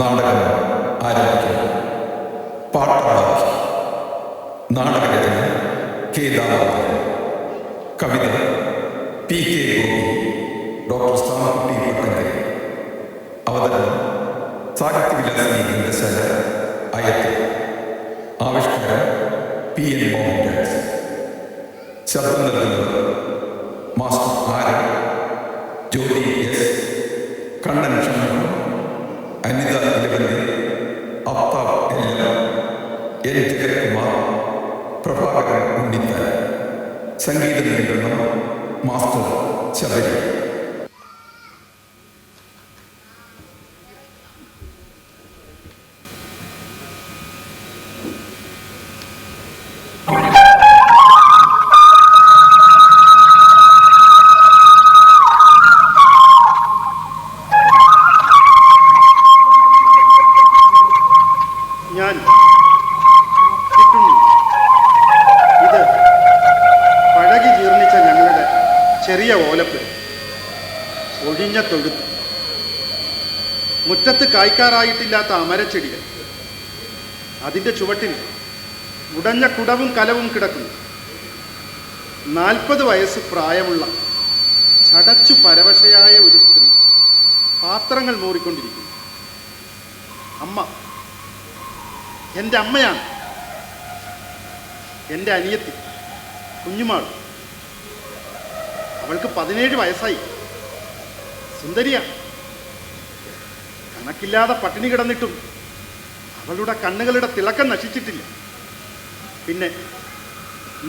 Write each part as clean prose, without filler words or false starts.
നാടകം ആരംഭിക്കുന്നു. പാട്ടമാക്കി. നാടകരചന കെ ദാമോദരൻ. കവിത P K Gopi, doctor സ്ഥാനക്കുട്ടി പട്ടങ്കരി. അവതരണം സാഹിത്യവിലാസിനി ഗ്രന്ഥശാല, അയത്തിൽ. ആവിഷ്കാരം പി എൻ മോഹൻരാജ്. ശബ്ദം നൽകുന്നവർ മാസ്റ്റർ ആരൻ, ജ്യോതി എസ്, കണ്ണൻ ഷൺമുഖം, അനിത ഇലവന്തി, അഫ്താബ് എല്ലാം, എൻ ജഗത്കുമാർ, പ്രഭാകരൻ ഉണ്ണിത്താൻ. സംഗീത നിയന്ത്രണം മാസ്റ്റർ ശബരി. ചെറിയ ഓലപ്പ്, ഒഴിഞ്ഞ തൊഴുത്ത്, മുറ്റത്ത് കായ്ക്കാറായിട്ടില്ലാത്ത അമരച്ചെടികൾ, അതിൻ്റെ ചുവട്ടിൽ ഉടഞ്ഞ കുടവും കലവും കിടക്കുന്നു. 40 വയസ്സ് പ്രായമുള്ള ചടച്ചു പരവശയായ ഒരു സ്ത്രീ പാത്രങ്ങൾ മൂറിക്കൊണ്ടിരിക്കുന്നു. അമ്മ, എൻ്റെ അമ്മയാണ്. എൻ്റെ അനിയത്തി കുഞ്ഞുമാൾ. അവൾക്ക് 17 വയസ്സായി. സുന്ദരിയ. കണക്കില്ലാതെ പട്ടിണി കിടന്നിട്ടും അവളുടെ കണ്ണുകളുടെ തിളക്കം നശിച്ചിട്ടില്ല. പിന്നെ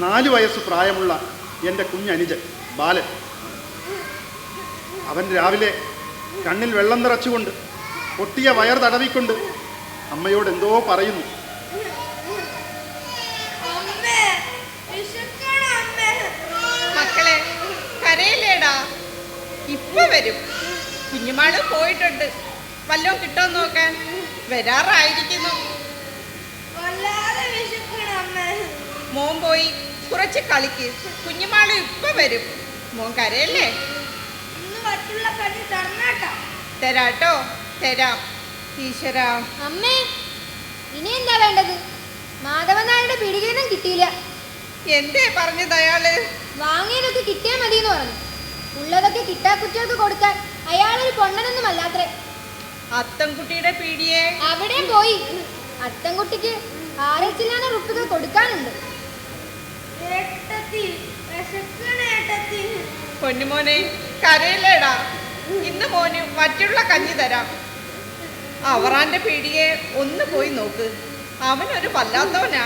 4 വയസ്സ് പ്രായമുള്ള എൻ്റെ കുഞ്ഞനുജൻ ബാലൻ. അവൻ രാവിലെ കണ്ണിൽ വെള്ളം നിറച്ചുകൊണ്ട്, പൊട്ടിയ വയർ തടവിക്കൊണ്ട് അമ്മയോട് എന്തോ പറയുന്നു. മക്കളെ, കരയില്ലേടാ, ഇപ്പൊ വരും. കുഞ്ഞുമാള് പോയിട്ടുണ്ട്. വല്ലതും കിട്ടോ നോക്കാൻ. വരാറായിരിക്കുന്നു. മോൻ പോയി കുറച്ച് കളിക്ക്. കുഞ്ഞുമാള് ഇപ്പൊ വരും. മോൻ കരയല്ലേ? തരാട്ടോ, തരാം. ഈശ്വര. അമ്മേ, ഇനി എന്താ വേണ്ടത്? മാധവൻ നായരുടെ പിടികേനും കിട്ടിയില്ല. എന്തേ പറഞ്ഞത് അയാള്? വാങ്ങിയതൊക്കെ കിട്ടിയാൽ മതി എന്ന് പറഞ്ഞു. ഉള്ളതൊക്കെ കിട്ടാക്കുറ്റികൾക്ക് കൊടുക്കാൻ അയാളൊരു പൊണ്ണനൊന്നും അല്ലാത്രേ. അത്തൻകുട്ടിയുടെ പീടിയെ അവിടെയും പോയി. അത്തൻകുട്ടിക്ക് 6 റുപ്പിക കൊടുക്കാനുണ്ട്. പൊന്നുമോനെ, കരയില്ലേടാ. ഇന്ന് മോന് മറ്റുള്ള കഞ്ഞി തരാം. അവറാന്റെ പീടിയെ ഒന്ന് പോയി നോക്ക്. അവനൊരു വല്ലാത്തവനാ.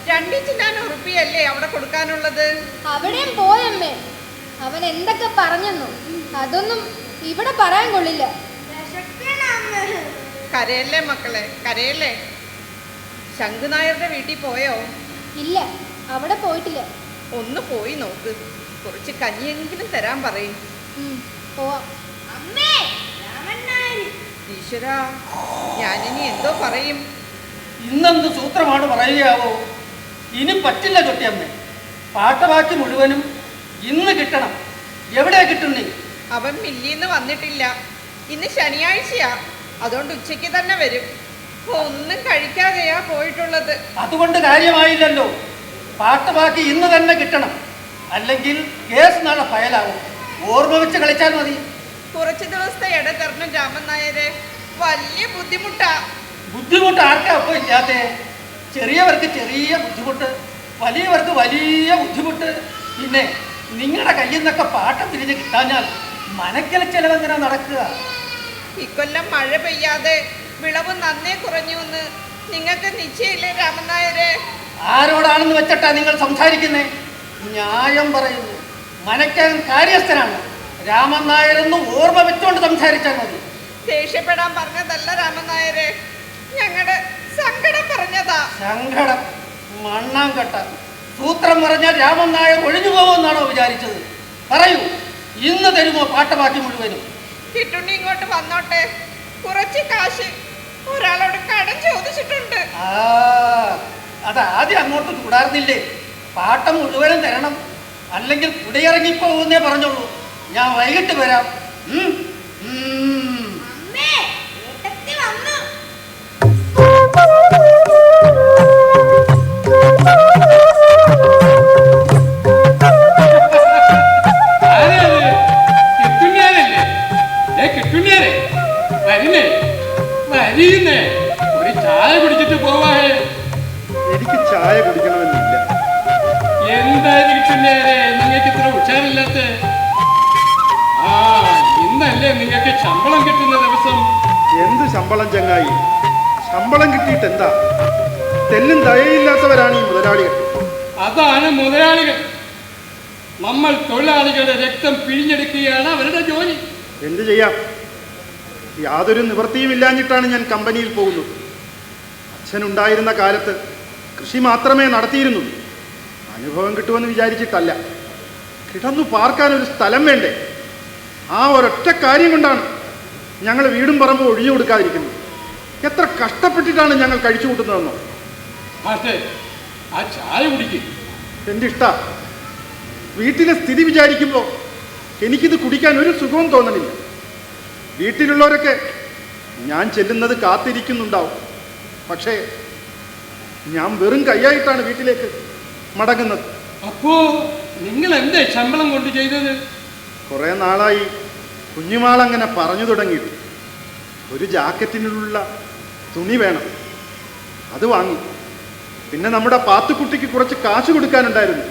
2 റുപ്പിയല്ലേ അവിടെ കൊടുക്കാനുള്ളത്. അവിടെയും പോയമ്മേ. അവൻ എന്തൊക്കെ പറഞ്ഞെന്നോ, അതൊന്നും ഇവിടെ പറയാൻ കൊള്ളില്ല. കരയല്ലേ മക്കളെ, കരയല്ലേ. ശംഖുനായരുടെ വീട്ടിൽ പോയോ? ഇല്ല, അവിടെ പോയിട്ടില്ല. ഒന്ന് പോയി നോക്ക്. കുറച്ച് കഞ്ഞിയെങ്കിലും തരാൻ പറയും. പോവാം. ഈശ്വര, ഞാനിനി എന്തോ പറയും. ഇന്നെന്ത് സൂത്രമാണ് പറയുകയാവോ? ഇനി പറ്റില്ല ചൊട്ടിയമ്മേ. പാട്ടവാക്കി മുഴുവനും ഇന്ന് കിട്ടണം. എവിടെ കിട്ടുന്നേ? അവൻ മില്ലിന്ന് വന്നിട്ടില്ല. ഇന്ന് ശനിയാഴ്ചയാ. അതുകൊണ്ട് ഉച്ചയ്ക്ക് തന്നെ വരും. ഒന്നും കഴിക്കാതെയാ പോയിട്ടുള്ളത്. അതുകൊണ്ട് കാര്യമായില്ലല്ലോ. പാട്ടവാക്കി ഇന്ന് തന്നെ കിട്ടണം. അല്ലെങ്കിൽ കേസ് നാളെ ഫയലാവും. ഓർമ്മ വെച്ച് കളിച്ചാൽ മതി. കുറച്ച് ദിവസത്തെ ഇടതരണം രാമൻ നായരെ. വലിയ ബുദ്ധിമുട്ടാ. ബുദ്ധിമുട്ട് ആർക്കാ അപ്പൊ ഇല്ലാത്തെ? ചെറിയവർക്ക് ചെറിയ ബുദ്ധിമുട്ട്, വലിയവർക്ക് വലിയ ബുദ്ധിമുട്ട്. പിന്നെ നിങ്ങളുടെ കയ്യിൽ നിന്നൊക്കെ പാട്ടം തിരിഞ്ഞ് കിട്ടാഞ്ഞാൽ മനക്കൽ ചെലവെങ്ങനെ നടക്കുക? ഇക്കൊല്ലം മഴ പെയ്യാതെ വിളവ് നന്നേ കുറഞ്ഞു എന്ന് നിങ്ങൾക്ക് നിശ്ചയില്ലേ രാമൻ നായരെ? ആരോടാണെന്ന് വെച്ചിട്ടാ നിങ്ങൾ സംസാരിക്കുന്നേ? ന്യായം പറയുന്നു. മനക്കൻ കാര്യസ്ഥനാണ്. രാമൻ നായരെന്ന് ഓർമ്മ വെച്ചുകൊണ്ട് സംസാരിച്ചാൽ മതി. ദേഷ്യപ്പെടാൻ പറഞ്ഞതല്ല രാമൻ നായരെ, ഞങ്ങളുടെ സങ്കടം പറഞ്ഞതാ. സങ്കടം? മണ്ണാങ്കട്ട. സൂത്രം പറഞ്ഞാൽ രാമൻ നായർ ഒഴിഞ്ഞു പോകുമെന്നാണോ വിചാരിച്ചത്? പറയൂ, ഇന്ന് തരുമോ പാട്ടവാക്കി മുഴുവനും? കിട്ടുണ്ണി ഇങ്ങോട്ട് വന്നോട്ടെ. കുറച്ച് കാശ് ഒരാളോട് കടം ചോദിച്ചിട്ടുണ്ട്. അത് ആദ്യം അങ്ങോട്ട് ചൂടാർന്നില്ലേ? പാട്ടം മുഴുവനും തരണം, അല്ലെങ്കിൽ കുടിയിറങ്ങിപ്പോകുന്നേ പറഞ്ഞോളൂ. ഞാൻ വൈകിട്ട് വരാം. നായരെ വരുന്നേ വരീന്നേ, ഒരു ചായ കുടിച്ചിട്ട് പോവാ. എനിക്ക് ചായ കുടിക്കണമെന്നില്ല. എന്തായാലും കിട്ടുന്നേരെ നിങ്ങൾക്ക് ഇത്ര ഉഷാറില്ലാത്ത? ആ, ഇന്നല്ലേ നിങ്ങൾക്ക് ശമ്പളം കിട്ടുന്ന ദിവസം. എന്ത് ശമ്പളം ചങ്ങായി? ശമ്പളം കിട്ടിയിട്ട് എന്താ? തെല്ലും ദയയില്ലാത്തവരാണ് ഈ മുതലാളികൾ. അതാണ് മുതലാളികൾ. നമ്മൾ തൊഴിലാളികളുടെ രക്തം പിഴിഞ്ഞെടുക്കുകയാണ് അവരുടെ ജോലി. എന്ത് ചെയ്യാം? യാതൊരു നിവൃത്തിയും ഇല്ലാഞ്ഞിട്ടാണ് ഞാൻ കമ്പനിയിൽ പോകുന്നത്. അച്ഛനുണ്ടായിരുന്ന കാലത്ത് കൃഷി മാത്രമേ നടത്തിയിരുന്നുള്ളൂ. അനുഭവം കിട്ടുമെന്ന് വിചാരിച്ചിട്ടല്ല. കിടന്നു പാർക്കാൻ ഒരു സ്ഥലം വേണ്ടേ? ആ ഒരൊറ്റ കാര്യം കൊണ്ടാണ് ഞങ്ങൾ വീടും പറമ്പും ഒഴിഞ്ഞു കൊടുക്കാതിരിക്കുന്നത്. എത്ര കഷ്ടപ്പെട്ടിട്ടാണ് ഞങ്ങൾ കഴിച്ചു കൂട്ടുന്നതെന്നോ. അതെ, ആ ചായ കുടിക്കും. എൻ്റെ ഇഷ്ട. വീട്ടിലെ സ്ഥിതി വിചാരിക്കുമ്പോൾ എനിക്കിത് കുടിക്കാൻ ഒരു സുഖവും തോന്നണില്ല. വീട്ടിലുള്ളവരൊക്കെ ഞാൻ ചെല്ലുന്നത് കാത്തിരിക്കുന്നുണ്ടാവും. പക്ഷേ ഞാൻ വെറും കൈയായിട്ടാണ് വീട്ടിലേക്ക് മടങ്ങുന്നത്. അപ്പോ നിങ്ങൾ എന്തേ ശമ്പളം കൊണ്ട് ചെയ്തത്? കുറേ നാളായി കുഞ്ഞുമാളങ്ങനെ പറഞ്ഞു തുടങ്ങിയിട്ട്. ഒരു ജാക്കറ്റിനുള്ള തുണി വേണം, അത് വാങ്ങി. പിന്നെ നമ്മുടെ പാത്തുക്കുട്ടിക്ക് കുറച്ച് കാശ് കൊടുക്കാനുണ്ടായിരുന്നു,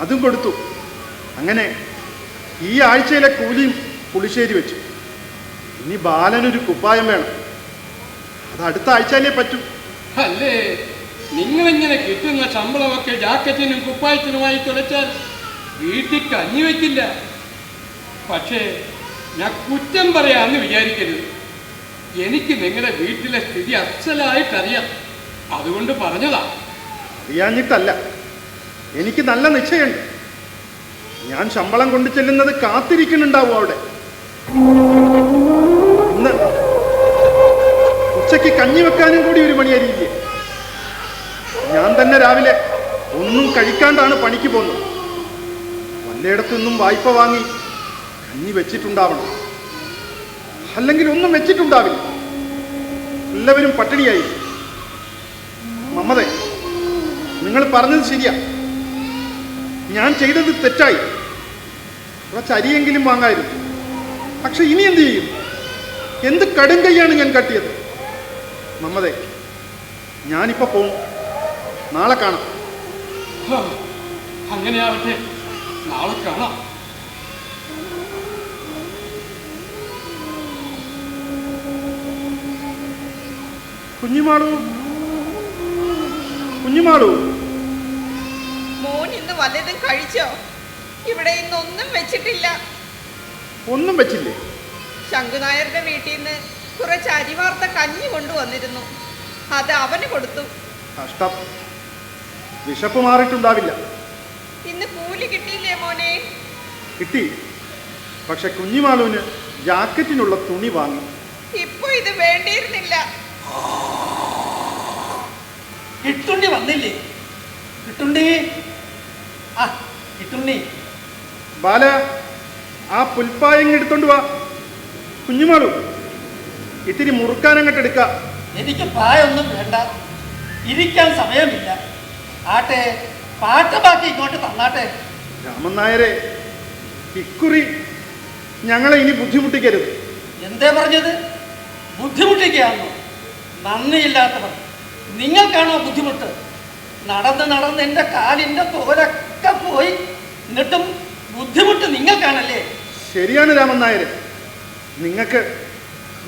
അതും കൊടുത്തു. അങ്ങനെ ഈ ആഴ്ചയിലെ കൂലിയും പുളിശ്ശേരി വെച്ചു. ഇനി ബാലനൊരു കുപ്പായം വേണം, അത് അടുത്ത ആഴ്ചയിലേ പറ്റൂ. അല്ലേ, നിങ്ങളിങ്ങനെ കിട്ടുന്ന ശമ്പളമൊക്കെ ജാക്കറ്റിനും കുപ്പായത്തിനുമായി തുളച്ചാൽ വീട്ടിൽ കഞ്ഞി വയ്ക്കില്ല. പക്ഷേ ഞാൻ കുറ്റം പറയാമെന്ന് വിചാരിക്കരുത്. എനിക്ക് നിങ്ങളുടെ വീട്ടിലെ സ്ഥിതി അസലായിട്ടറിയാം, അതുകൊണ്ട് പറഞ്ഞതാ. അറിയാഞ്ഞിട്ടല്ല, എനിക്ക് നല്ല നിശ്ചയമുണ്ട്. ഞാൻ ശമ്പളം കൊണ്ടു ചെല്ലുന്നത് കാത്തിരിക്കുന്നുണ്ടാവും അവിടെ. ഇന്ന് ഉച്ചയ്ക്ക് കഞ്ഞി വെക്കാനും കൂടി ഒരു മണിയരിയില്ലേ. ഞാൻ തന്നെ രാവിലെ ഒന്നും കഴിക്കാണ്ടാണ് പണിക്ക് പോകുന്നത്. വല്ലയിടത്തുനിന്നും വായ്പ വാങ്ങി കഞ്ഞി വെച്ചിട്ടുണ്ടാവണം, അല്ലെങ്കിൽ ഒന്നും വെച്ചിട്ടുണ്ടാവില്ല. എല്ലാവരും പട്ടിണിയായി. മമ്മതേ, നിങ്ങൾ പറഞ്ഞത് ശരിയാ. ഞാൻ ചെയ്തത് തെറ്റായി. കുറച്ച് അരിയെങ്കിലും വാങ്ങായിരുന്നു. പക്ഷെ ഇനി എന്ത് ചെയ്യും? എന്ത് കടും കൈയാണ് ഞാൻ കട്ടിയത്. മമ്മതേ, ഞാനിപ്പോൾ പോവും. നാളെ കാണാം. അങ്ങനെയാവട്ടെ, നാളെ കാണാം. കുഞ്ഞുമാളു, കുഞ്ഞുമാളു. മോൻ ഇന്ന് വല്ലതും കഴിച്ചോ? ഇവിടെ ഇന്നൊന്നും വെച്ചിട്ടില്ല. ഒന്നും വെച്ചില്ലേ? ശങ്കുനായരുടെ വീട്ടിൽ നിന്ന് കുറച്ച് അരിവാർത്ത കഞ്ഞി കൊണ്ടുവന്നിരുന്നു, അത് അവന് കൊടുത്തു. കഷ്ടം, വിശപ്പ് മാറിയിട്ടുണ്ടാവില്ല. ഇന്ന് കൂലി കിട്ടിയില്ലേ മോനെ? കിട്ടി. പക്ഷെ കുഞ്ഞുമാളുവിന് ജാക്കറ്റിനുള്ള തുണി വാങ്ങി. ഇപ്പൊ ഇത് വേണ്ടിയിരുന്നില്ല. കിട്ടുണ്ടി വന്നില്ലേ? കിട്ടുണ്ടി, ആ കിട്ടുണ്ടി. ബാല, ആ പുൽപ്പായങ്ങ് എടുത്തോണ്ട് വാ. കുഞ്ഞുമാളു, ഇത്തിരി മുറുക്കാനങ്ങോട്ട് എടുക്ക. എനിക്ക് പ്രായമൊന്നും വേണ്ട, ഇരിക്കാൻ സമയമില്ല. ആട്ടെ, പാട്ട് ബാക്കി ഇങ്ങോട്ട് തന്നാട്ടെ. രാമൻ നായരെ, ഇക്കുറി ഞങ്ങളെ ഇനി ബുദ്ധിമുട്ടിക്കരുത്. എന്തേ പറഞ്ഞത്? ബുദ്ധിമുട്ടിക്കുകയാണോ? നന്ദിയില്ലാത്തവർ. നിങ്ങൾക്കാണോ ബുദ്ധിമുട്ട്? നടന്ന് നടന്ന് എൻ്റെ കാലിൻ്റെ തോലൊക്കെ പോയി, എന്നിട്ടും ബുദ്ധിമുട്ട് നിങ്ങൾക്കാണല്ലേ? ശരിയാണ് രാമൻ നായരെ, നിങ്ങൾക്ക്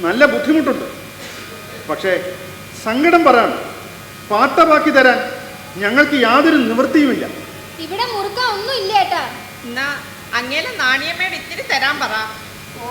നല്ല ബുദ്ധിമുട്ടുണ്ട്. പക്ഷേ സങ്കടം പറയാൻ, പാട്ട ബാക്കി തരാൻ ഞങ്ങൾക്ക് യാതൊരു നിവൃത്തിയുമില്ല. ഇവിടെ മുറുക്കാൻ ഒന്നും ഇല്ല ഏട്ടാ. എന്നാ അങ്ങേലെ നാണിയമ്മയുടെ ഇത്തിരി തരാൻ പറ. ഓ,